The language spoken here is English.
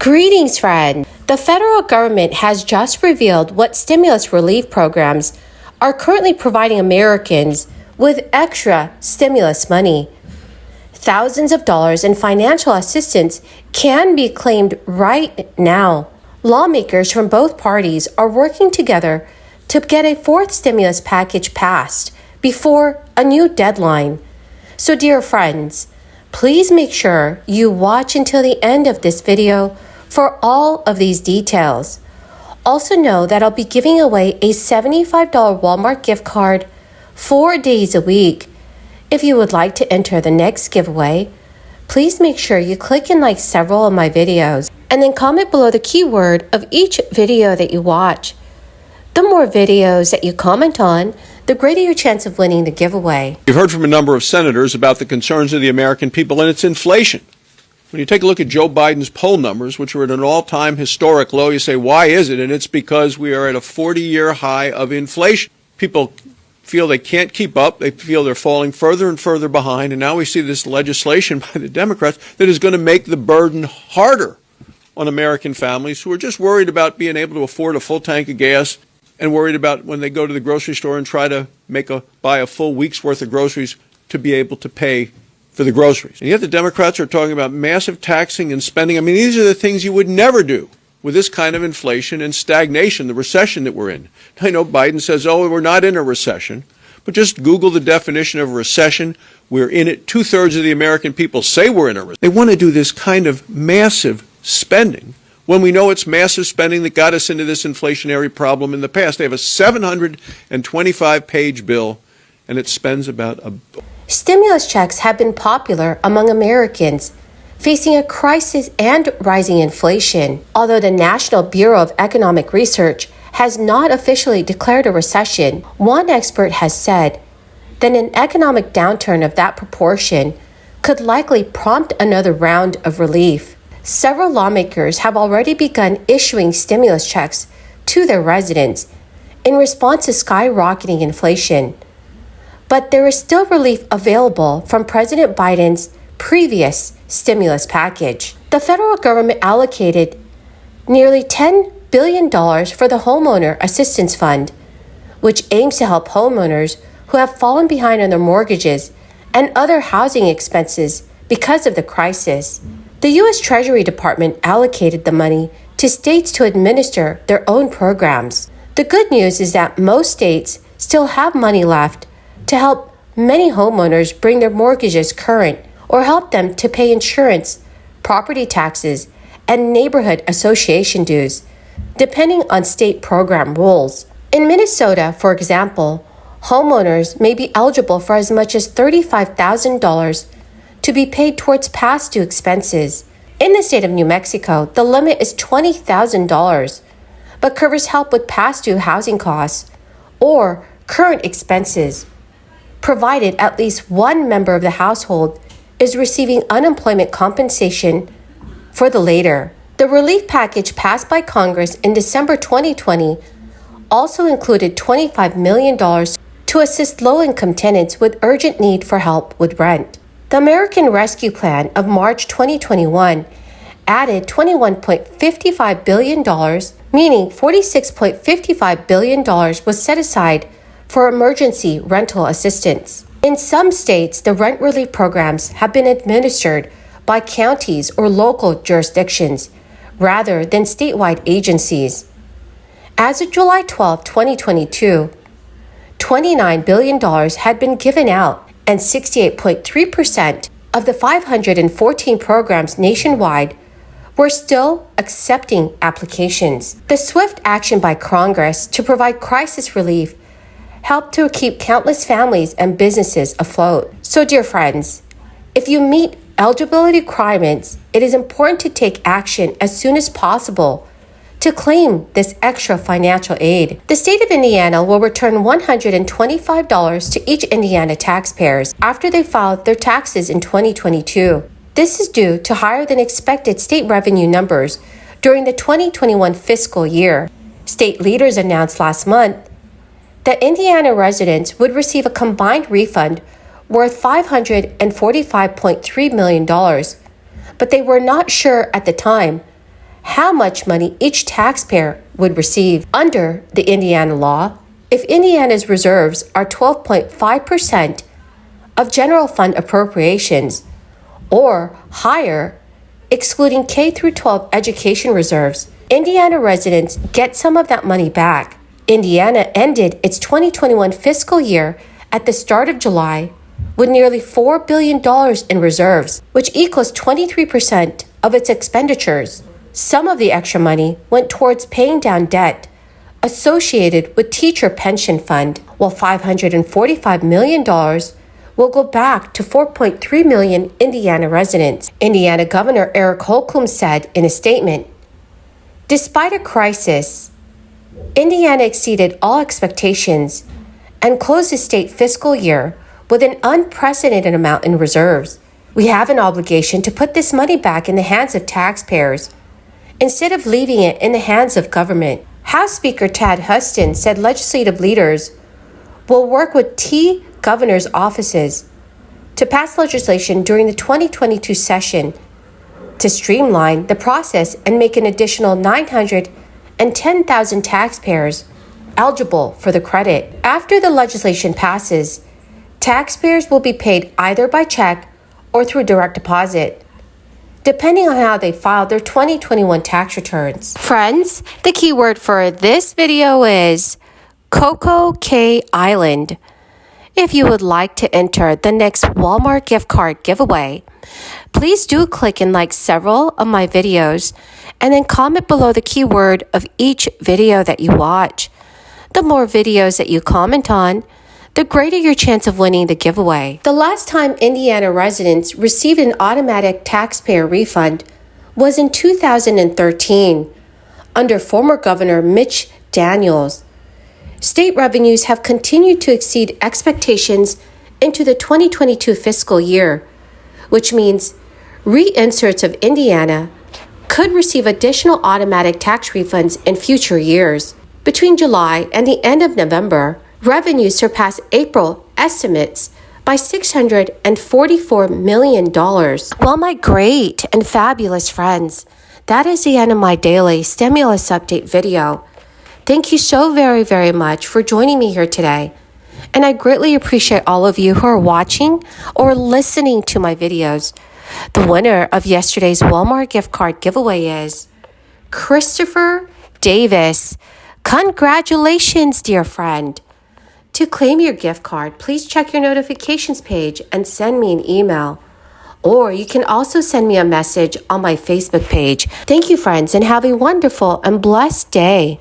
Greetings, friend. The federal government has just revealed what stimulus relief programs are currently providing Americans with extra stimulus money. Thousands of dollars in financial assistance can be claimed right now. Lawmakers from both parties are working together to get a fourth stimulus package passed before a new deadline. So, dear friends, please make sure you watch until the end of this video for all of these details. Also know that I'll be giving away a $75 Walmart gift card 4 days a week. If you would like to enter the next giveaway, please make sure you click and like several of my videos and then comment below the keyword of each video that you watch. The more videos that you comment on, the greater your chance of winning the giveaway. You've heard from a number of senators about the concerns of the American people, and it's inflation. When you take a look at Joe Biden's poll numbers, which are at an all-time historic low, you say, why is it? And it's because we are at a 40-year high of inflation. People feel they can't keep up. They feel they're falling further and further behind. And now we see this legislation by the Democrats that is going to make the burden harder on American families who are just worried about being able to afford a full tank of gas and worried about when they go to the grocery store and try to buy a full week's worth of groceries to be able to pay for the groceries. And yet the Democrats are talking about massive taxing and spending. I mean, these are the things you would never do with this kind of inflation and stagnation, the recession that we're in. I know Biden says, oh, we're not in a recession, but just Google the definition of a recession. We're in it. 2/3 of the American people say we're in a recession. They want to do this kind of massive spending when we know it's massive spending that got us into this inflationary problem in the past. They have a 725-page bill, and it spends about a... Stimulus checks have been popular among Americans facing a crisis and rising inflation. Although the National Bureau of Economic Research has not officially declared a recession, one expert has said that an economic downturn of that proportion could likely prompt another round of relief. Several lawmakers have already begun issuing stimulus checks to their residents in response to skyrocketing inflation. But there is still relief available from President Biden's previous stimulus package. The federal government allocated nearly $10 billion for the Homeowner Assistance Fund, which aims to help homeowners who have fallen behind on their mortgages and other housing expenses because of the crisis. The U.S. Treasury Department allocated the money to states to administer their own programs. The good news is that most states still have money left to help many homeowners bring their mortgages current or help them to pay insurance, property taxes, and neighborhood association dues, depending on state program rules. In Minnesota, for example, homeowners may be eligible for as much as $35,000 to be paid towards past due expenses. In the state of New Mexico, the limit is $20,000, but covers help with past due housing costs or current expenses, provided at least one member of the household is receiving unemployment compensation for the later. The relief package passed by Congress in December 2020 also included $25 million to assist low-income tenants with urgent need for help with rent. The American Rescue Plan of March 2021 added $21.55 billion, meaning $46.55 billion was set aside for emergency rental assistance. In some states, the rent relief programs have been administered by counties or local jurisdictions rather than statewide agencies. As of July 12, 2022, $29 billion had been given out, and 68.3% of the 514 programs nationwide were still accepting applications. The swift action by Congress to provide crisis relief helped to keep countless families and businesses afloat. So, dear friends, if you meet eligibility requirements, it is important to take action as soon as possible to claim this extra financial aid. The state of Indiana will return $125 to each Indiana taxpayers after they filed their taxes in 2022. This is due to higher than expected state revenue numbers during the 2021 fiscal year. State leaders announced last month that Indiana residents would receive a combined refund worth $545.3 million, but they were not sure at the time how much money each taxpayer would receive. Under the Indiana law, if Indiana's reserves are 12.5% of general fund appropriations or higher, excluding K through 12 education reserves, Indiana residents get some of that money back. Indiana ended its 2021 fiscal year at the start of July with nearly $4 billion in reserves, which equals 23% of its expenditures. Some of the extra money went towards paying down debt associated with Teacher Pension Fund, while $545 million will go back to 4.3 million Indiana residents. Indiana Governor Eric Holcomb said in a statement, "Despite a crisis, Indiana exceeded all expectations and closed the state fiscal year with an unprecedented amount in reserves. We have an obligation to put this money back in the hands of taxpayers instead of leaving it in the hands of government." House Speaker Tad Huston said legislative leaders will work with T governors' offices to pass legislation during the 2022 session to streamline the process and make an additional 910,000 taxpayers eligible for the credit. After the legislation passes, taxpayers will be paid either by check or through direct deposit, depending on how they filed their 2021 tax returns. Friends, the keyword for this video is Coco Cay Island. If you would like to enter the next Walmart gift card giveaway, please do click and like several of my videos and then comment below the keyword of each video that you watch. The more videos that you comment on, the greater your chance of winning the giveaway. The last time Indiana residents received an automatic taxpayer refund was in 2013 under former Governor Mitch Daniels. State revenues have continued to exceed expectations into the 2022 fiscal year, which means reinserts of Indiana could receive additional automatic tax refunds in future years. Between July and the end of November, revenues surpassed April estimates by $644 million. Well, my great and fabulous friends, that is the end of my daily stimulus update video. Thank you so very, very much for joining me here today. And I greatly appreciate all of you who are watching or listening to my videos. The winner of yesterday's Walmart gift card giveaway is Christopher Davis. Congratulations, dear friend. To claim your gift card, please check your notifications page and send me an email. Or you can also send me a message on my Facebook page. Thank you, friends, and have a wonderful and blessed day.